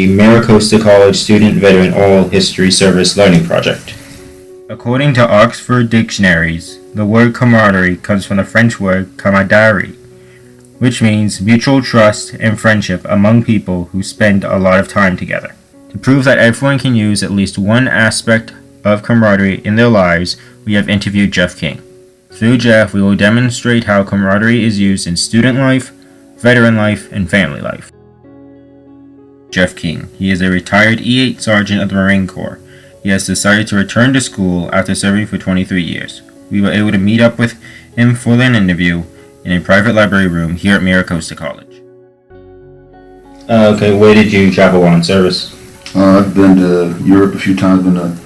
the Mira Costa College Student Veteran Oral History Service Learning Project. According to Oxford Dictionaries, the word camaraderie comes from the French word camaraderie, which means mutual trust and friendship among people who spend a lot of time together. To prove that everyone can use at least one aspect of camaraderie in their lives, we have interviewed Jeff King. Through Jeff, we will demonstrate how camaraderie is used in student life, veteran life, and family life. Jeff King. He is a retired E-8 Sergeant of the Marine Corps. He has decided to return to school after serving for 23 years. We were able to meet up with him for an interview in a private library room here at Mira Costa College. Okay, where did you travel on service? I've been to Europe a few times. I've been to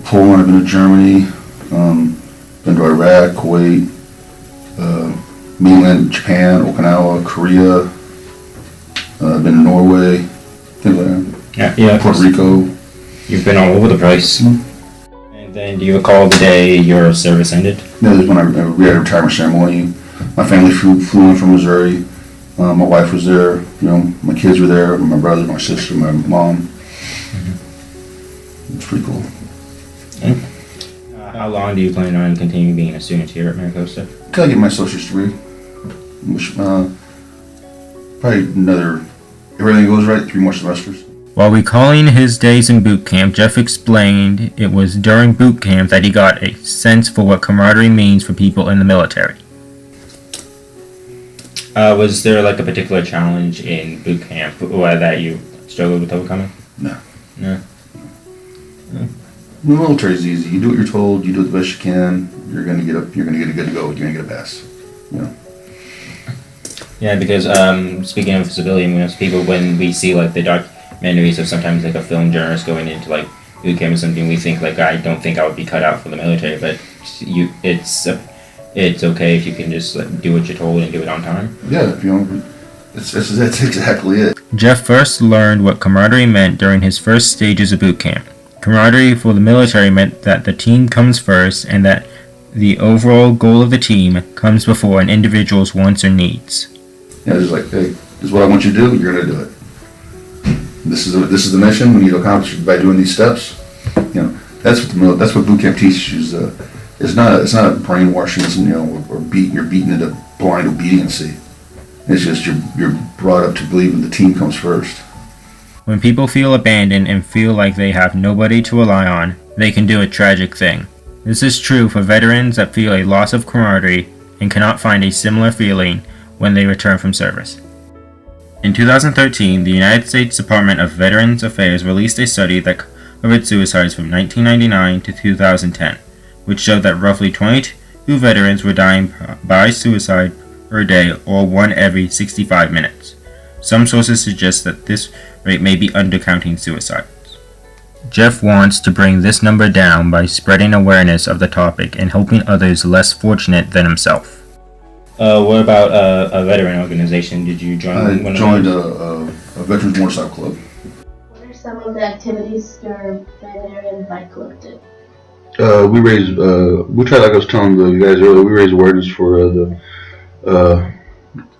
Poland, I've been to Germany, been to Iraq, Kuwait, mainland Japan, Okinawa, Korea, I've been to Norway, things like that. Yeah. Puerto Rico. You've been all over the place. Mm-hmm. And then do you recall the day your service ended? Yeah, this is when we had a retirement ceremony. My family flew in from Missouri. My wife was there. My kids were there. My brother, my sister, my mom. It's pretty cool. How long do you plan on continuing being a student here at Mira Costa? Till I get my associate's degree, which probably another, if everything goes right, 3 more semesters. While recalling his days in boot camp, Jeff explained it was during boot camp that he got a sense for what camaraderie means for people in the military. Was there like a particular challenge in boot camp that you struggled with overcoming? No. No. The military is easy. You do what you're told. You do it the best you can. You're gonna get good to go. You're gonna get a pass. Yeah, because speaking of civilian people, when we see like the documentaries of sometimes like a film journalist going into like boot camp or something, we think like, I don't think I would be cut out for the military, but it's okay if you can just do what you're told and do it on time. Yeah, that's exactly it. Jeff first learned what camaraderie meant during his first stages of boot camp. Camaraderie for the military meant that the team comes first and that the overall goal of the team comes before an individual's wants or needs. Yeah, it's like, hey, this is what I want you to do. You're gonna do it. This is the mission. We need to accomplish it by doing these steps. That's what boot camp teaches you. It's not brainwashing. Or you're beaten into blind obedience. It's just you're brought up to believe that the team comes first. When people feel abandoned and feel like they have nobody to rely on, they can do a tragic thing. This is true for veterans that feel a loss of camaraderie and cannot find a similar feeling when they return from service. In 2013, the United States Department of Veterans Affairs released a study that covered suicides from 1999 to 2010, which showed that roughly 22 veterans were dying by suicide per day, or one every 65 minutes. Some sources suggest that this rate may be undercounting suicides. Jeff wants to bring this number down by spreading awareness of the topic and helping others less fortunate than himself. What about a veteran organization? Did you join one of them? I joined a Veterans Motorcycle Club. What are some of the activities your veterinarian bike club did? We tried, like I was telling the guys earlier, we raised awareness for the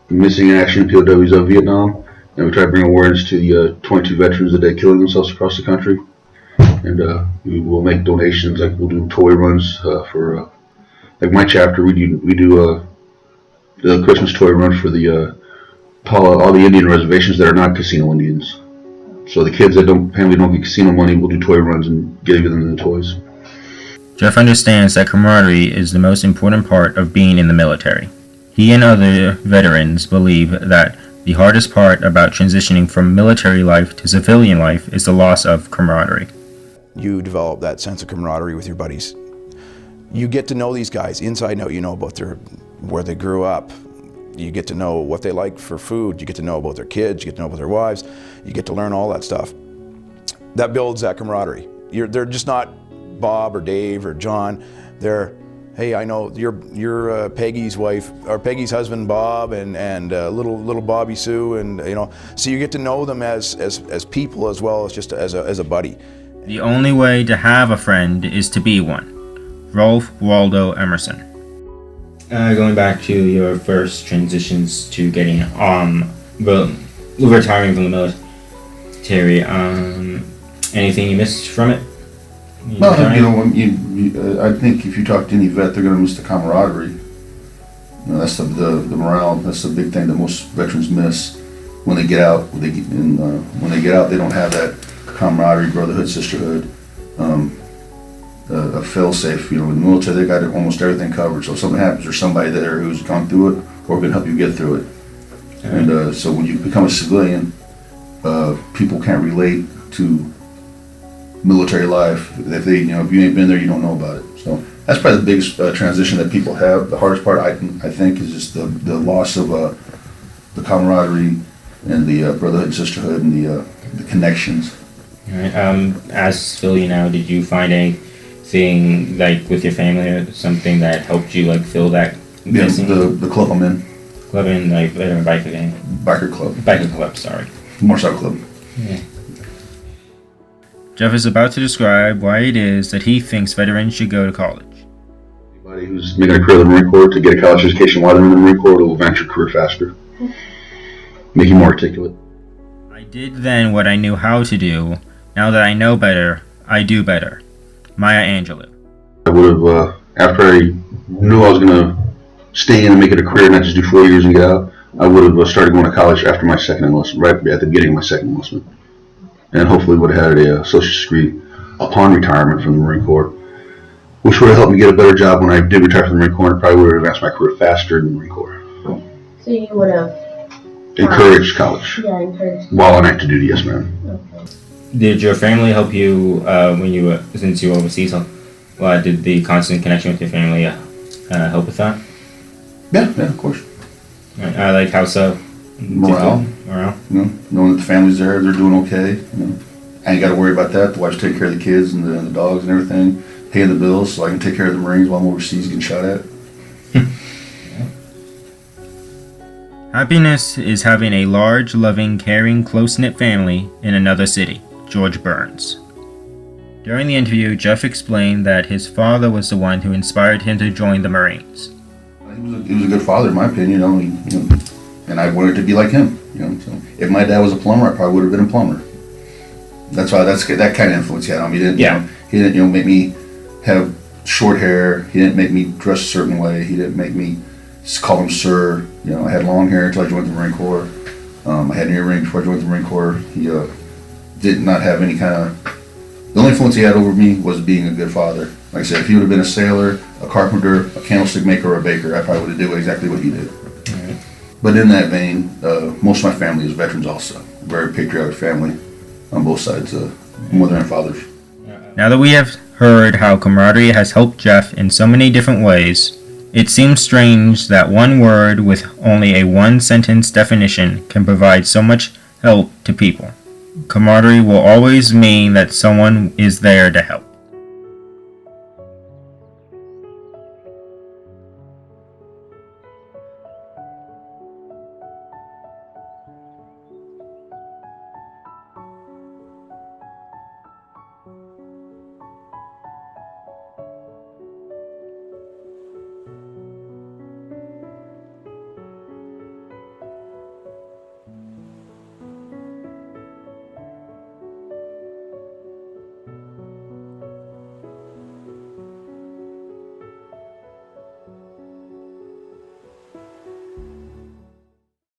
missing in action POWs of Vietnam, and we try to bring awareness to the 22 veterans a day killing themselves across the country. And we will make donations, like we'll do toy runs for, like my chapter, we do the Christmas toy run for the all the Indian reservations that are not casino Indians. So the kids that apparently don't get casino money will do toy runs and give them the toys. Jeff understands that camaraderie is the most important part of being in the military. He and other veterans believe that the hardest part about transitioning from military life to civilian life is the loss of camaraderie. You develop that sense of camaraderie with your buddies. You get to know these guys inside and out. You know about where they grew up. You get to know what they like for food. You get to know about their kids. You get to know about their wives. You get to learn all that stuff. That builds that camaraderie. They're just not Bob or Dave or John. They're, hey, I know you're Peggy's wife, or Peggy's husband Bob, and little Bobby Sue, and so you get to know them as people as well as just as a buddy. The only way to have a friend is to be one. Rolf Waldo Emerson. Going back to your first transitions to getting retiring from the military, Terry, anything you missed from it? No, I think if you talk to any vet, they're going to miss the camaraderie. That's the morale. That's the big thing that most veterans miss when they get out. When they get out, they don't have that camaraderie, brotherhood, sisterhood, a fail-safe. In the military, they got almost everything covered. So if something happens, there's somebody there who's gone through it or can help you get through it. And so when you become a civilian, people can't relate to military life. If you ain't been there, you don't know about it. So that's probably the biggest transition that people have. The hardest part, I think, is just the loss of the camaraderie and the brotherhood and sisterhood and the connections. All right. As civilian now, did you find anything like with your family or something that helped you like fill that missing? The club I'm in. Club in like veteran biker gang. Biker club. Biker club. Sorry. Motorcycle club. Yeah. Jeff is about to describe why it is that he thinks veterans should go to college. Anybody who's making a career in the Marine Corps, to get a college education while they're in the Marine Corps, will advance your career faster, make you more articulate. I did then what I knew how to do. Now that I know better, I do better. Maya Angelou. I would have, after I knew I was going to stay in and make it a career, not just do 4 years and get out, I would have started going to college after my second enlistment, right at the beginning of my second enlistment. And hopefully would have had a associate's degree upon retirement from the Marine Corps, which would have helped me get a better job when I did retire from the Marine Corps, and probably would have advanced my career faster in the Marine Corps. So you would have encouraged college. Yeah, encouraged. While on active duty, yes, ma'am. Okay. Did your family help you when you were, since you were overseas? Did the constant connection with your family help with that? Yeah, of course. Like how so? Morale. Knowing that the family's there, they're doing okay. I ain't got to worry about that. The wife's taking care of the kids and the dogs and everything, paying the bills, so I can take care of the Marines while I'm overseas getting shot at. Happiness is having a large, loving, caring, close-knit family in another city. George Burns. During the interview, Jeff explained that his father was the one who inspired him to join the Marines. He was a good father, in my opinion. And I wanted to be like him. So if my dad was a plumber, I probably would have been a plumber. That's why that kind of influence he had on me. He didn't make me have short hair. He didn't make me dress a certain way. He didn't make me call him sir. I had long hair until I joined the Marine Corps. I had an earring before I joined the Marine Corps. He did not have any kind of. The only influence he had over me was being a good father. Like I said, if he would have been a sailor, a carpenter, a candlestick maker, or a baker, I probably would have done exactly what he did. Right. But in that vein, most of my family is veterans also. Very patriotic family on both sides, mother and fathers. Now that we have heard how camaraderie has helped Jeff in so many different ways, it seems strange that one word with only a one-sentence definition can provide so much help to people. Camaraderie will always mean that someone is there to help.